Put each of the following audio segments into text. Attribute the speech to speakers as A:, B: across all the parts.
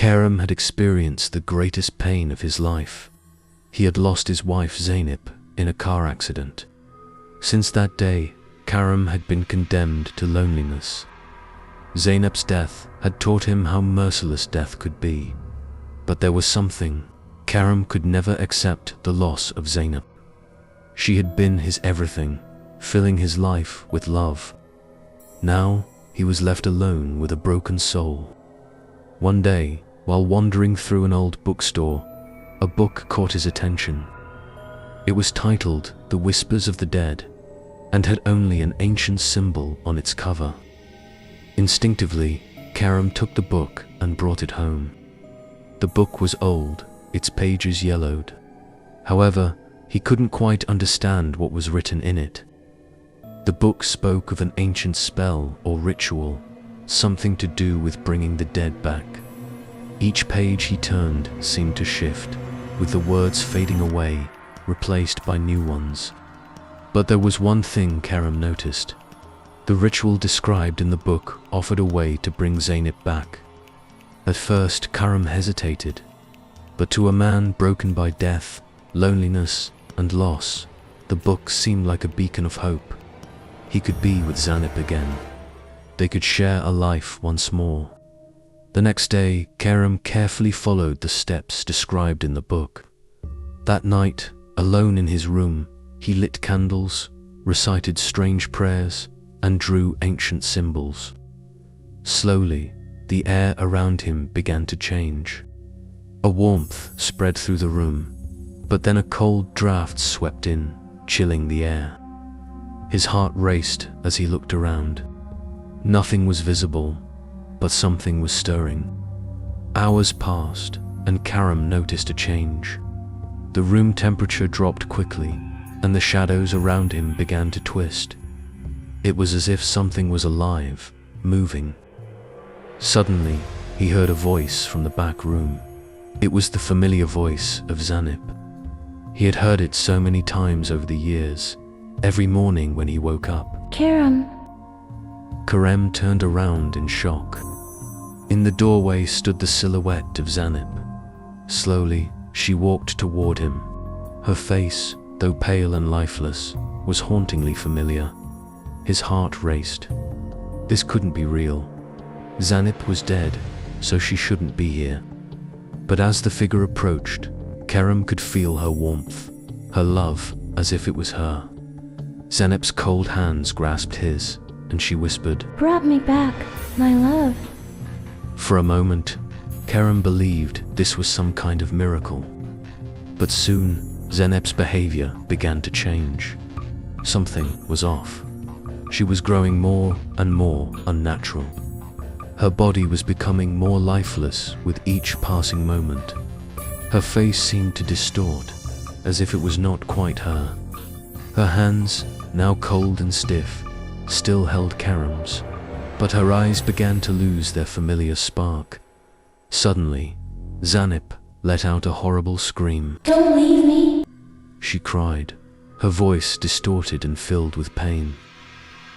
A: Kerem had experienced the greatest pain of his life. He had lost his wife Zeynep in a car accident. Since that day, Kerem had been condemned to loneliness. Zeynep's death had taught him how merciless death could be. But there was something. Kerem could never accept the loss of Zeynep. She had been his everything, filling his life with love. Now, he was left alone with a broken soul. One day, while wandering through an old bookstore, a book caught his attention. It was titled The Whispers of the Dead, and had only an ancient symbol on its cover. Instinctively, Kerem took the book and brought it home. The book was old, its pages yellowed. However, he couldn't quite understand what was written in it. The book spoke of an ancient spell or ritual, something to do with bringing the dead back. Each page he turned seemed to shift, with the words fading away, replaced by new ones. But there was one thing Kerem noticed. The ritual described in the book offered a way to bring Zeynep back. At first, Kerem hesitated, but to a man broken by death, loneliness, and loss, the book seemed like a beacon of hope. He could be with Zeynep again. They could share a life once more. The next day, Kerem carefully followed the steps described in the book. That night, alone in his room, he lit candles, recited strange prayers, and drew ancient symbols. Slowly, the air around him began to change. A warmth spread through the room, but then a cold draft swept in, chilling the air. His heart raced as he looked around. Nothing was visible, but something was stirring. Hours passed, and Kerem noticed a change. The room temperature dropped quickly, and the shadows around him began to twist. It was as if something was alive, moving. Suddenly, he heard a voice from the back room. It was the familiar voice of Zeynep. He had heard it so many times over the years, every morning when he woke up.
B: Kerem.
A: Kerem turned around in shock. In the doorway stood the silhouette of Zeynep. Slowly, she walked toward him. Her face, though pale and lifeless, was hauntingly familiar. His heart raced. This couldn't be real. Zeynep was dead, so she shouldn't be here. But as the figure approached, Kerem could feel her warmth, her love, as if it was her. Zeynep's cold hands grasped his, and she whispered,
B: Brought me back, my love.
A: For a moment, Kerem believed this was some kind of miracle. But soon, Zeynep's behavior began to change. Something was off. She was growing more and more unnatural. Her body was becoming more lifeless with each passing moment. Her face seemed to distort, as if it was not quite her. Her hands, now cold and stiff, still held Kerem's, but her eyes began to lose their familiar spark. Suddenly, Zeynep let out a horrible scream.
B: Don't leave me,
A: she cried, her voice distorted and filled with pain.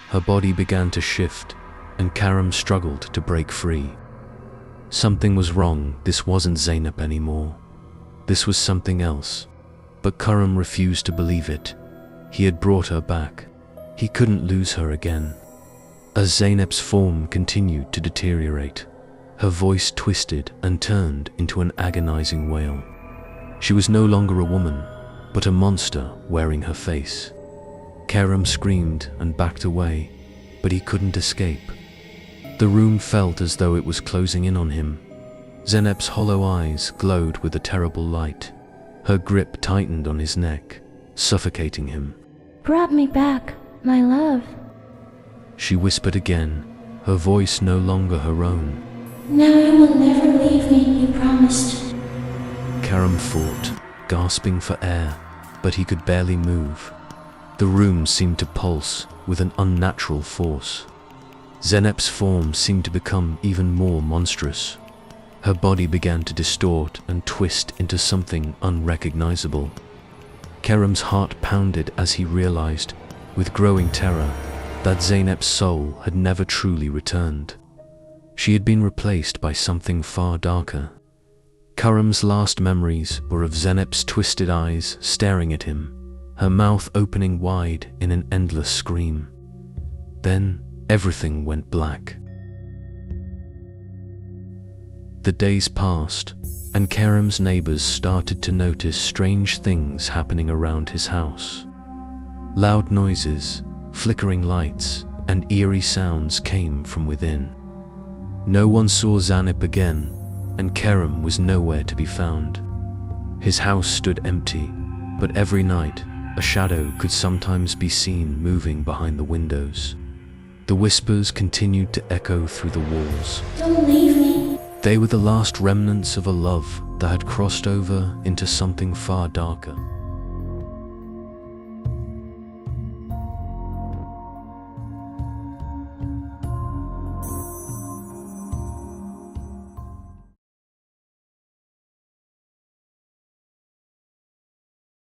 A: Her body began to shift, and Kerem struggled to break free. Something was wrong. This wasn't Zeynep anymore. This was something else. But Kerem refused to believe it. He had brought her back. He couldn't lose her again. As Zeynep's form continued to deteriorate, her voice twisted and turned into an agonizing wail. She was no longer a woman, but a monster wearing her face. Kerem screamed and backed away, but he couldn't escape. The room felt as though it was closing in on him. Zeynep's hollow eyes glowed with a terrible light. Her grip tightened on his neck, suffocating him.
B: Brought me back, my love.
A: She whispered again, her voice no longer her own.
B: Now you will never leave me, you promised.
A: Kerem fought, gasping for air, but he could barely move. The room seemed to pulse with an unnatural force. Zeynep's form seemed to become even more monstrous. Her body began to distort and twist into something unrecognizable. Kerem's heart pounded as he realized, with growing terror, that Zeynep's soul had never truly returned. She had been replaced by something far darker Karam's last memories were of Zeynep's twisted eyes staring at him, her mouth opening wide in an endless scream. Then everything went black. The days passed, and Karam's neighbors started to notice strange things happening around his house. Loud noises, flickering lights, and eerie sounds came from within. No one saw Zeynep again, and Karam was nowhere to be found. His house stood empty, but every night, a shadow could sometimes be seen moving behind the windows. The whispers continued to echo through the walls.
B: Don't leave me.
A: They were the last remnants of a love that had crossed over into something far darker.